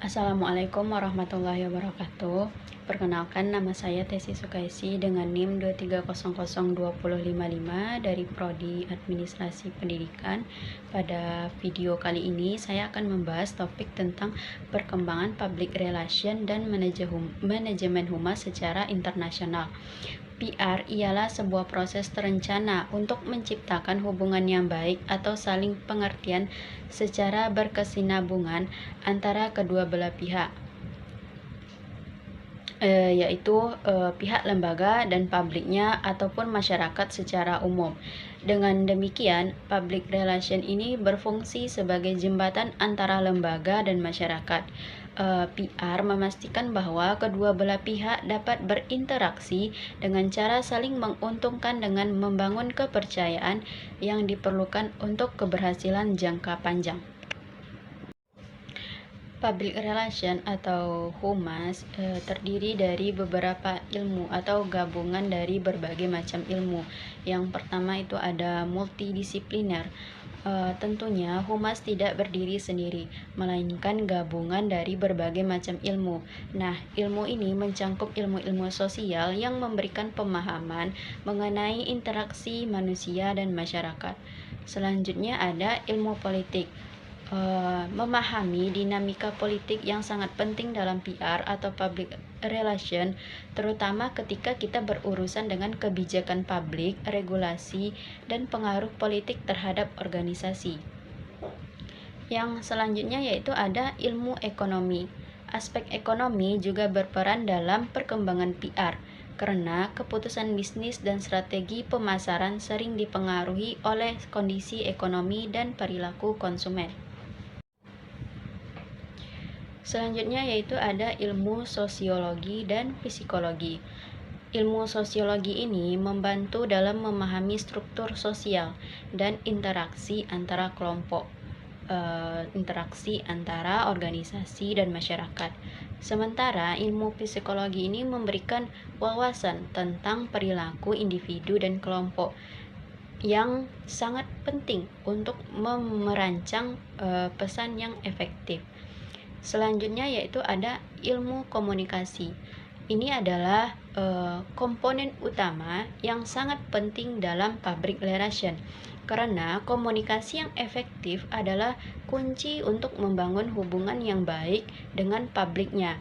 Assalamualaikum warahmatullahi wabarakatuh. Perkenalkan, nama saya Tesi Sukaisi dengan NIM 2300255 dari Prodi Administrasi Pendidikan. Pada video kali ini saya akan membahas topik tentang perkembangan public relation dan manajemen humas secara internasional. PR ialah sebuah proses terencana untuk menciptakan hubungan yang baik atau saling pengertian secara berkesinambungan antara kedua belah pihak, yaitu pihak lembaga dan publiknya ataupun masyarakat secara umum. Dengan demikian, public relation ini berfungsi sebagai jembatan antara lembaga dan masyarakat. PR memastikan bahwa kedua belah pihak dapat berinteraksi dengan cara saling menguntungkan dengan membangun kepercayaan yang diperlukan untuk keberhasilan jangka panjang. Public relation atau humas terdiri dari beberapa ilmu atau gabungan dari berbagai macam ilmu. Yang pertama itu ada multidisipliner. Tentunya humas tidak berdiri sendiri, melainkan gabungan dari berbagai macam ilmu. Nah, ilmu ini mencakup ilmu-ilmu sosial yang memberikan pemahaman mengenai interaksi manusia dan masyarakat. Selanjutnya ada ilmu politik. Memahami dinamika politik yang sangat penting dalam PR atau public relation, terutama ketika kita berurusan dengan kebijakan publik, regulasi, dan pengaruh politik terhadap organisasi. Yang selanjutnya yaitu ada ilmu ekonomi. Aspek ekonomi juga berperan dalam perkembangan PR, karena keputusan bisnis dan strategi pemasaran sering dipengaruhi oleh kondisi ekonomi dan perilaku konsumen. Selanjutnya yaitu ada ilmu sosiologi dan psikologi. Ilmu sosiologi ini membantu dalam memahami struktur sosial dan interaksi antara kelompok, interaksi antara organisasi dan masyarakat. Sementara ilmu psikologi ini memberikan wawasan tentang perilaku individu dan kelompok yang sangat penting untuk merancang pesan yang efektif. Selanjutnya yaitu ada ilmu komunikasi. Ini adalah komponen utama yang sangat penting dalam public relation, karena komunikasi yang efektif adalah kunci untuk membangun hubungan yang baik dengan publiknya.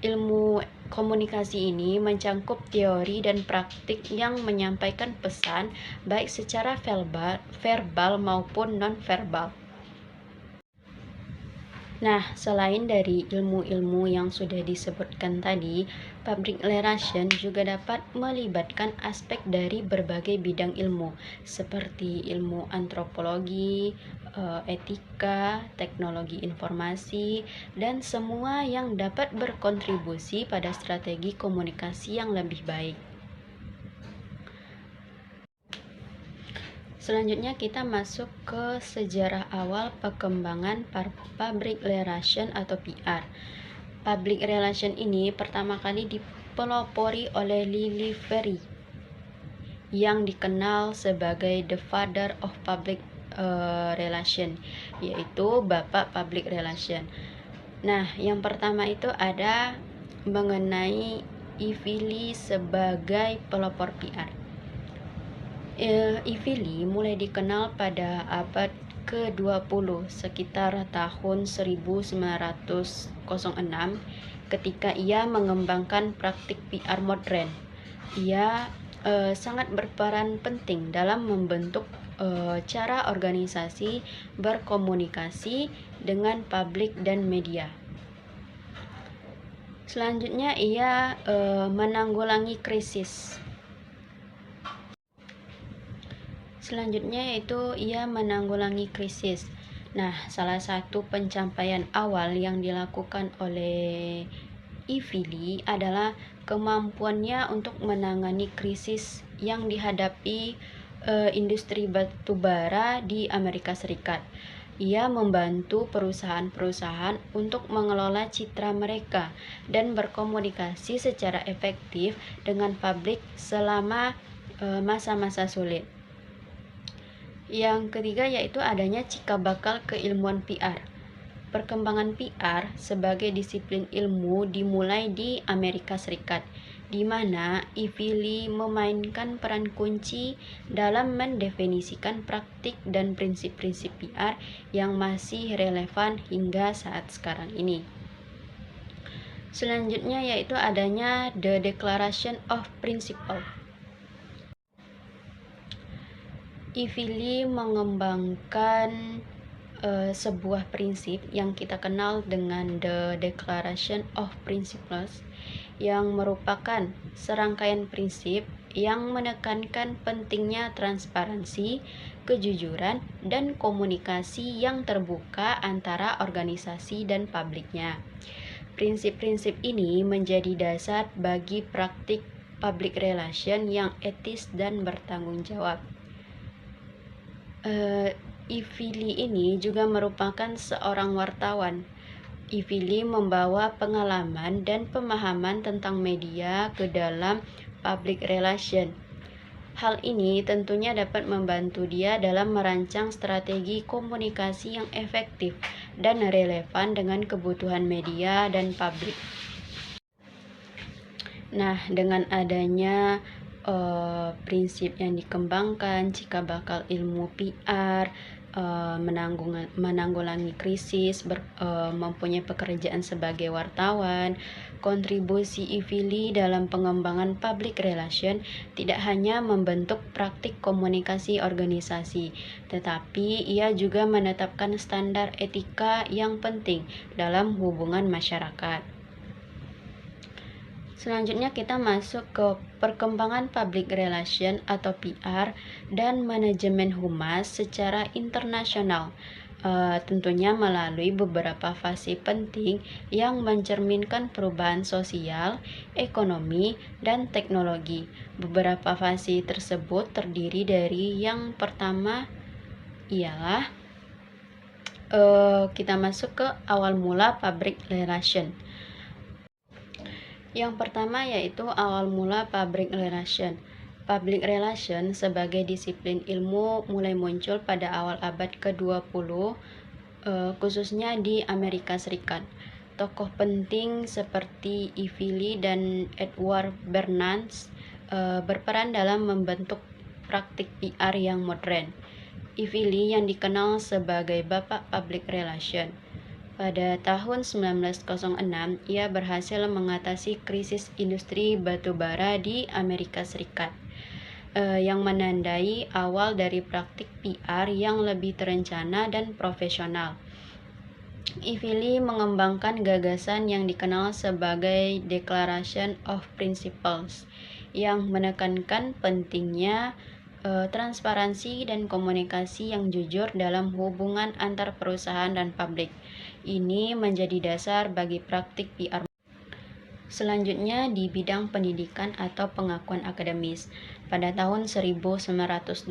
Ilmu komunikasi ini mencakup teori dan praktik yang menyampaikan pesan baik secara verbal maupun non-verbal. Nah, selain dari ilmu-ilmu yang sudah disebutkan tadi, public relation juga dapat melibatkan aspek dari berbagai bidang ilmu, seperti ilmu antropologi, etika, teknologi informasi, dan semua yang dapat berkontribusi pada strategi komunikasi yang lebih baik. Selanjutnya kita masuk ke sejarah awal perkembangan public relation atau PR. Public relation ini pertama kali dipelopori oleh Lily Ferry, yang dikenal sebagai the father of public relation, yaitu bapak public relation. Nah, yang pertama itu ada mengenai Ivy sebagai pelopor PR. Ivy mulai dikenal pada abad ke-20 sekitar tahun 1906 ketika ia mengembangkan praktik PR modern. Ia sangat berperan penting dalam membentuk cara organisasi berkomunikasi dengan publik dan media. Selanjutnya ia menanggulangi krisis. Selanjutnya ia menanggulangi krisis. Nah, salah satu pencapaian awal yang dilakukan oleh Ivy adalah kemampuannya untuk menangani krisis yang dihadapi industri batubara di Amerika Serikat. Ia membantu perusahaan-perusahaan untuk mengelola citra mereka dan berkomunikasi secara efektif dengan publik selama masa-masa sulit. Yang ketiga yaitu adanya cikal bakal keilmuan PR. perkembangan PR sebagai disiplin ilmu dimulai di Amerika Serikat, di mana Ivy Lee memainkan peran kunci dalam mendefinisikan praktik dan prinsip-prinsip PR yang masih relevan hingga saat sekarang ini. Selanjutnya yaitu adanya The Declaration of Principles. Ivy Lee mengembangkan sebuah prinsip yang kita kenal dengan The Declaration of Principles, yang merupakan serangkaian prinsip yang menekankan pentingnya transparansi, kejujuran, dan komunikasi yang terbuka antara organisasi dan publiknya. Prinsip-prinsip ini menjadi dasar bagi praktik public relation yang etis dan bertanggung jawab. Ivy Lee ini juga merupakan seorang wartawan. Ivy Lee membawa pengalaman dan pemahaman tentang media ke dalam public relation. Hal ini tentunya dapat membantu dia dalam merancang strategi komunikasi yang efektif dan relevan dengan kebutuhan media dan publik. Nah, dengan adanya prinsip yang dikembangkan, cikal bakal ilmu PR, menanggulangi krisis, mempunyai pekerjaan sebagai wartawan. Kontribusi Ivy Lee dalam pengembangan public relation tidak hanya membentuk praktik komunikasi organisasi, tetapi ia juga menetapkan standar etika yang penting dalam hubungan masyarakat. Selanjutnya kita masuk ke perkembangan public relation atau PR dan manajemen humas secara internasional, tentunya melalui beberapa fase penting yang mencerminkan perubahan sosial, ekonomi, dan teknologi. Beberapa fase tersebut terdiri dari yang pertama ialah kita masuk ke awal mula public relation. Yang pertama yaitu awal mula public relation. Public relation sebagai disiplin ilmu mulai muncul pada awal abad ke-20, khususnya di Amerika Serikat. Tokoh penting seperti Ivy Lee dan Edward Bernays berperan dalam membentuk praktik PR yang modern. Ivy Lee yang dikenal sebagai Bapak Public Relation. Pada tahun 1906, ia berhasil mengatasi krisis industri batubara di Amerika Serikat, yang menandai awal dari praktik PR yang lebih terencana dan profesional. Ivy Lee mengembangkan gagasan yang dikenal sebagai Declaration of Principles, yang menekankan pentingnya transparansi dan komunikasi yang jujur dalam hubungan antar perusahaan dan publik. Ini menjadi dasar bagi praktik PR. Selanjutnya di bidang pendidikan atau pengakuan akademis. Pada tahun 1925,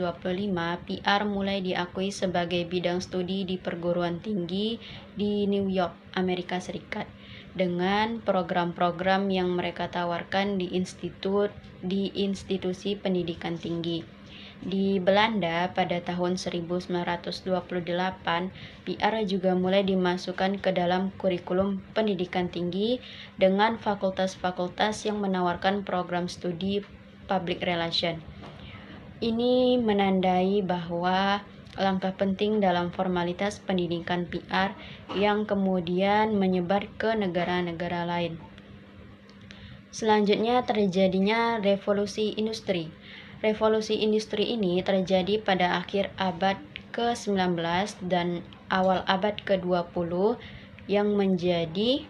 PR mulai diakui sebagai bidang studi di perguruan tinggi di New York, Amerika Serikat, dengan program-program yang mereka tawarkan di institusi pendidikan tinggi. Di Belanda pada tahun 1928, PR juga mulai dimasukkan ke dalam kurikulum pendidikan tinggi dengan fakultas-fakultas yang menawarkan program studi public relation. Ini menandai bahwa langkah penting dalam formalitas pendidikan PR yang kemudian menyebar ke negara-negara lain. Selanjutnya terjadinya revolusi industri. Revolusi industri ini terjadi pada akhir abad ke-19 dan awal abad ke-20 yang menjadi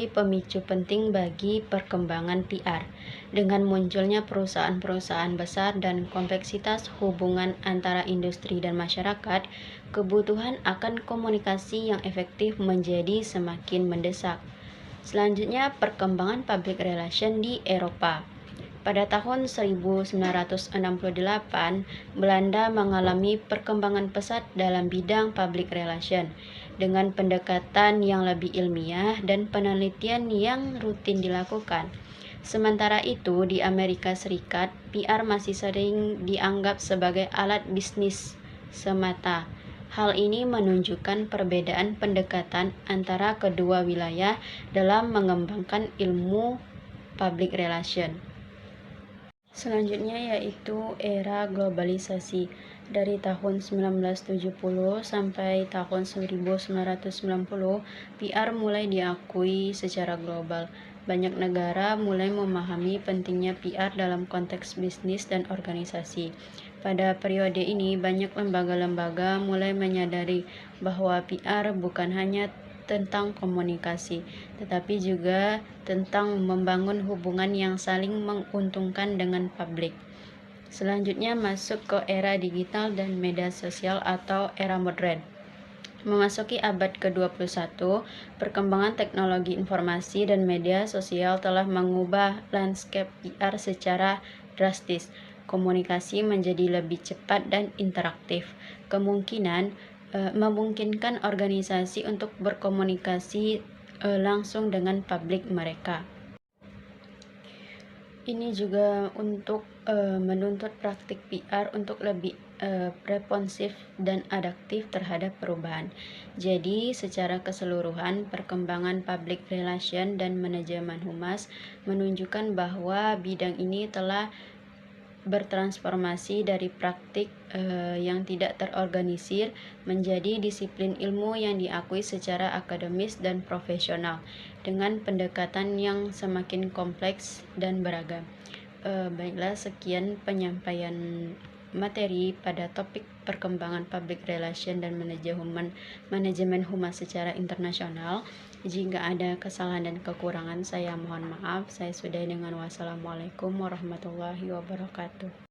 pemicu penting bagi perkembangan PR. Dengan munculnya perusahaan-perusahaan besar dan kompleksitas hubungan antara industri dan masyarakat, kebutuhan akan komunikasi yang efektif menjadi semakin mendesak. Selanjutnya, perkembangan public relation di Eropa. Pada tahun 1968, Belanda mengalami perkembangan pesat dalam bidang public relation, dengan pendekatan yang lebih ilmiah dan penelitian yang rutin dilakukan. Sementara itu, di Amerika Serikat, PR masih sering dianggap sebagai alat bisnis semata. Hal ini menunjukkan perbedaan pendekatan antara kedua wilayah dalam mengembangkan ilmu public relation. Selanjutnya yaitu era globalisasi. Dari tahun 1970 sampai tahun 1990, PR mulai diakui secara global. Banyak negara mulai memahami pentingnya PR dalam konteks bisnis dan organisasi. Pada periode ini, banyak lembaga-lembaga mulai menyadari bahwa PR bukan hanya tentang komunikasi, tetapi juga tentang membangun hubungan yang saling menguntungkan dengan publik. Selanjutnya masuk ke era digital dan media sosial atau era modern. Memasuki abad ke-21, perkembangan teknologi informasi dan media sosial telah mengubah landscape PR secara drastis. Komunikasi menjadi lebih cepat dan interaktif. Memungkinkan organisasi untuk berkomunikasi langsung dengan publik mereka. Ini juga untuk menuntut praktik PR untuk lebih responsif dan adaptif terhadap perubahan. Jadi, secara keseluruhan, perkembangan public relation dan manajemen humas menunjukkan bahwa bidang ini telah bertransformasi dari praktik yang tidak terorganisir menjadi disiplin ilmu yang diakui secara akademis dan profesional dengan pendekatan yang semakin kompleks dan beragam. Baiklah, sekian penyampaian materi pada topik perkembangan public relation dan manajemen humas secara internasional. Jika ada kesalahan dan kekurangan, saya mohon maaf. Saya sudahi dengan wassalamualaikum warahmatullahi wabarakatuh.